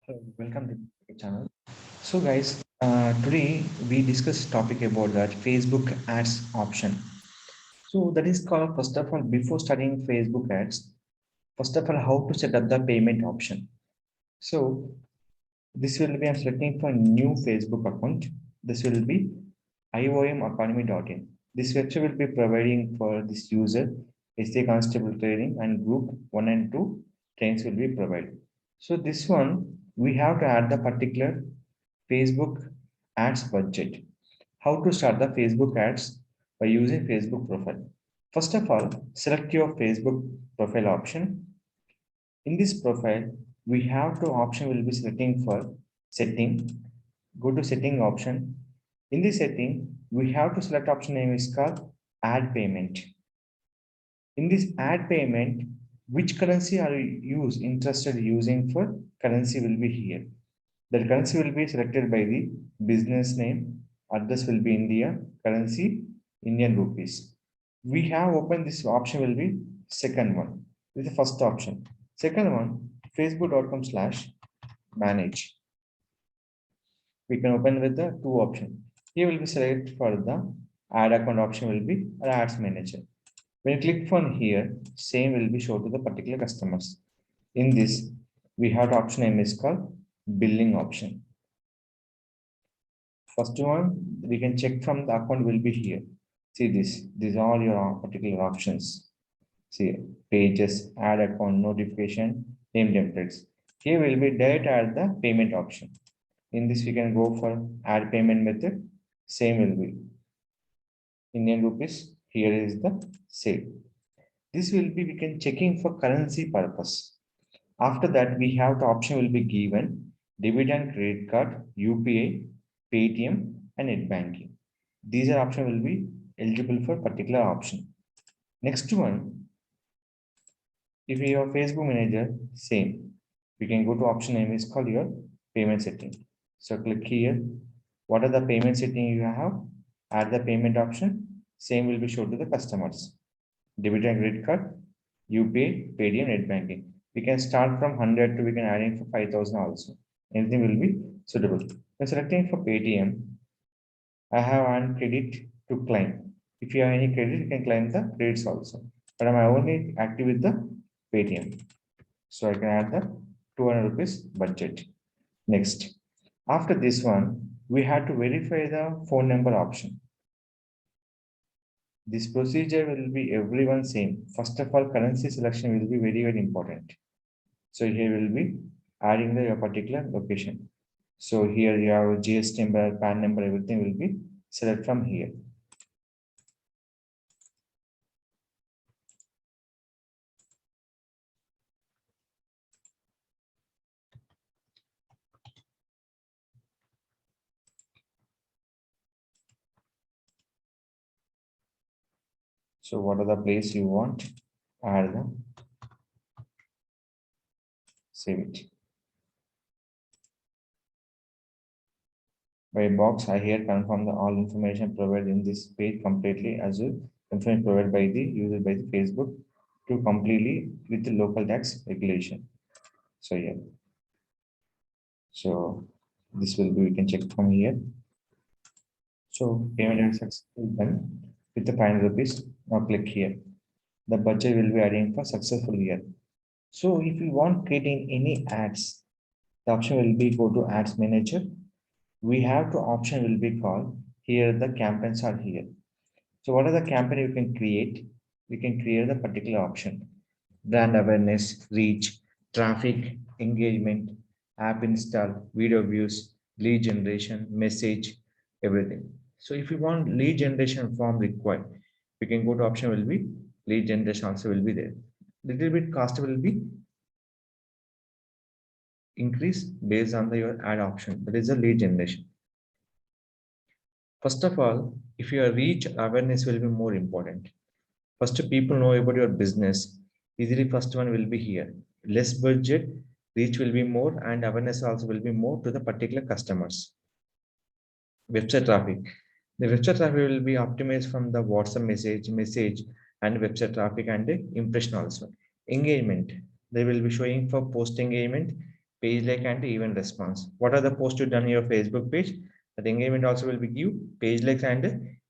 Hello, welcome to the channel. So guys, today we discuss topic about that Facebook ads option. So that is called first of all, before starting Facebook ads, first of all, how to set up the payment option. So this will be I'm selecting for new Facebook account. This will be iomacademy.in. This website will be providing for this user SA Constable training and group 1 and 2 trains will be provided. So this one we have to add the particular Facebook ads budget. How to start the Facebook ads by using Facebook profile. First of all, select your Facebook profile option. In this profile, we have two option will be selecting for setting. Go to setting option. In this setting, we have to select option name is called add payment. In this add payment, which currency are you interested using for currency will be here. The currency will be selected by the business name, address will be India, currency Indian rupees. We have opened this option will be second one. This is the first option. Second one, facebook.com/manage. We can open with the two option. Here will be select for the add account option will be ads manager. When you click on here, same will be shown to the particular customers. In this, we have the option name is called billing option. First one, we can check from the account will be here. See this, these are your particular options. See pages, add account, notification, name templates. Here will be direct add the payment option. In this, we can go for add payment method. Same will be Indian rupees. Here is the same. This will be we can checking for currency purpose. After that, we have the option will be given debit and credit card, UPI, Paytm, and net banking. These are option will be eligible for particular option. Next one, if you have Facebook manager, same. We can go to option name is called your payment setting. So click here. What are the payment setting you have? Add the payment option. Same will be shown to the customers. Debit and credit card, UPI, Paytm, net banking. We can start from 100 to we can add in for 5,000 also. Anything will be suitable. When selecting for Paytm, I have one credit to claim. If you have any credit, you can claim the credits also. But I'm only active with the Paytm. So I can add the 200 rupees budget. Next. After this one, we have to verify the phone number option. This procedure will be everyone same. First of all, currency selection will be very, very important. So here will be adding the your particular location. So here you have GST number, PAN number, everything will be select from here. So what are the place you want? Add them, save it. By box, I here confirm the all information provided in this page completely as well. Information provided by the user by the Facebook to completely with the local tax regulation. So yeah. So this will be we can check from here. So payment is successful done with the 500 rupees. Now click here. The budget will be adding for successful year. So if you want creating any ads, the option will be go to ads manager. We have to option will be called here the campaigns are here. So what are the campaign you can create? We can create the particular option. Brand awareness, reach, traffic, engagement, app install, video views, lead generation, message, everything. So if you want lead generation form required, we can go to option will be lead generation also will be there. Little bit cost will be increase based on the your ad option. That is a lead generation. First of all, if your reach awareness will be more important. First, people know about your business. Easily, first one will be here. Less budget, reach will be more, and awareness also will be more to the particular customers. Website traffic. The website traffic will be optimized from the WhatsApp message, and website traffic and the impression also. Engagement. They will be showing for post engagement, page like and event response. What are the posts you done on your Facebook page? The engagement also will be give page likes and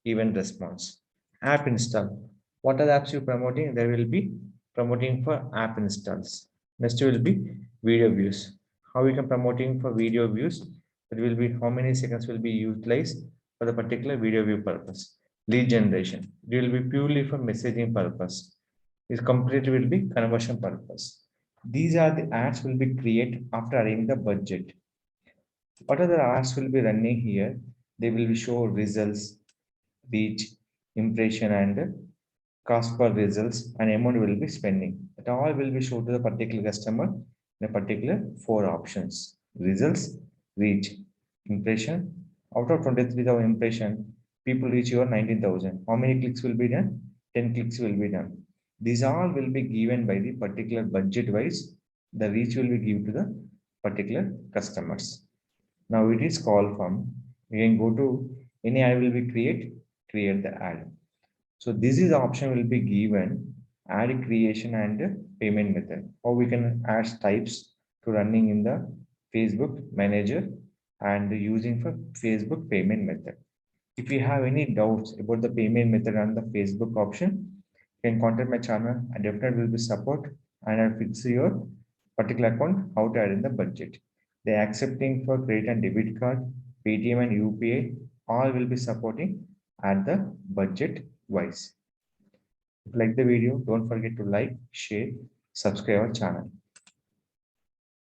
event response. App install. What are the apps you promoting? There will be promoting for app installs. Next will be video views. How we can promoting for video views? It will be how many seconds will be utilized for the particular video view purpose. Lead generation. It will be purely for messaging purpose. This completely will be conversion purpose. These are the ads will be created after arranging the budget. What other ads will be running here? They will be show results, reach, impression, and cost per results, and amount will be spending. It all will be shown to the particular customer in a particular four options: results, reach, impression. Out of 23,000 impression, people reach your 19,000. How many clicks will be done? 10 clicks will be done. These all will be given by the particular budget wise. The reach will be given to the particular customers. Now it is called from. You can go to any ad will be create the ad. So this is the option will be given ad creation and payment method. Or we can add types to running in the Facebook manager and using for Facebook payment method. If you have any doubts about the payment method and the Facebook option, you can contact my channel and definitely will be support and I'll fix your particular account how to add in the budget. They are accepting for credit and debit card, Paytm and UPI, all will be supporting at the budget wise. If you like the video, don't forget to like, share, subscribe our channel.